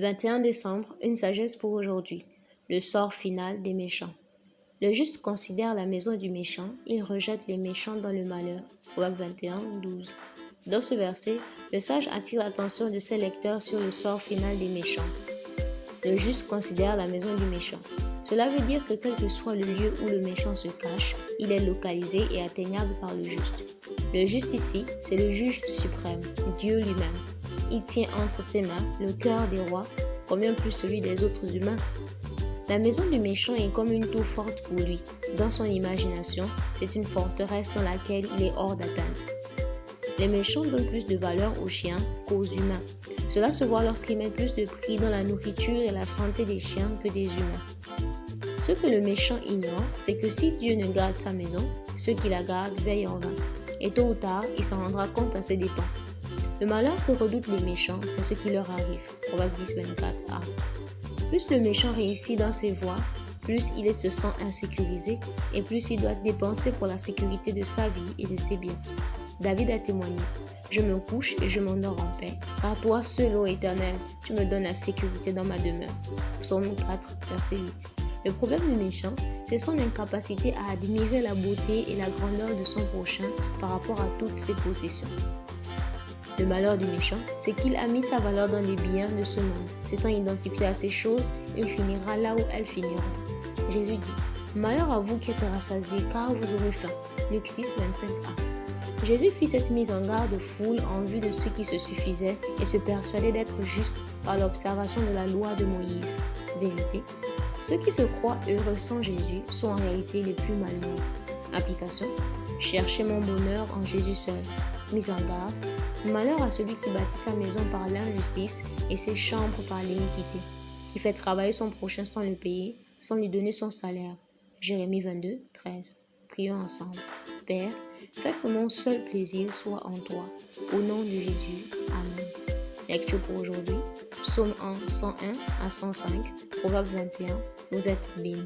21 décembre, une sagesse pour aujourd'hui. Le sort final des méchants. Le juste considère la maison du méchant, il rejette les méchants dans le malheur. Proverbe 21, 12. Dans ce verset, le sage attire l'attention de ses lecteurs sur le sort final des méchants. Le juste considère la maison du méchant. Cela veut dire que quel que soit le lieu où le méchant se cache, il est localisé et atteignable par le juste. Le juste ici, c'est le juge suprême, Dieu lui-même. Il tient entre ses mains le cœur des rois, combien plus celui des autres humains. La maison du méchant est comme une tour forte pour lui. Dans son imagination, c'est une forteresse dans laquelle il est hors d'atteinte. Les méchants donnent plus de valeur aux chiens qu'aux humains. Cela se voit lorsqu'ils mettent plus de prix dans la nourriture et la santé des chiens que des humains. Ce que le méchant ignore, c'est que si Dieu ne garde sa maison, ceux qui la gardent veillent en vain. Et tôt ou tard, il s'en rendra compte à ses dépens. Le malheur que redoutent les méchants, c'est ce qui leur arrive. Proverbe 10, 24a. Plus le méchant réussit dans ses voies, plus il se sent insécurisé et plus il doit dépenser pour la sécurité de sa vie et de ses biens. David a témoigné: « Je me couche et je m'endors en paix, car toi seul, ô Éternel, tu me donnes la sécurité dans ma demeure. » Psaume 4, verset 8. Le problème du méchant, c'est son incapacité à admirer la beauté et la grandeur de son prochain par rapport à toutes ses possessions. Le malheur du méchant, c'est qu'il a mis sa valeur dans les biens de ce monde. S'étant identifié à ces choses, il finira là où elles finiront. Jésus dit: « Malheur à vous qui êtes rassasiés, car vous aurez faim. » Luc 6, 25a. Jésus fit cette mise en garde foule en vue de ceux qui se suffisaient et se persuadaient d'être justes par l'observation de la loi de Moïse. Vérité, ceux qui se croient heureux sans Jésus sont en réalité les plus malheureux. Application: cherchez mon bonheur en Jésus seul. Mise en garde: malheur à celui qui bâtit sa maison par l'injustice et ses chambres par l'iniquité, qui fait travailler son prochain sans le payer, sans lui donner son salaire. Jérémie 22, 13. Prions ensemble. Père, fais que mon seul plaisir soit en toi. Au nom de Jésus. Amen. Lecture pour aujourd'hui. Psaume 1, 101 à 105. Proverbe 21. Vous êtes bénis.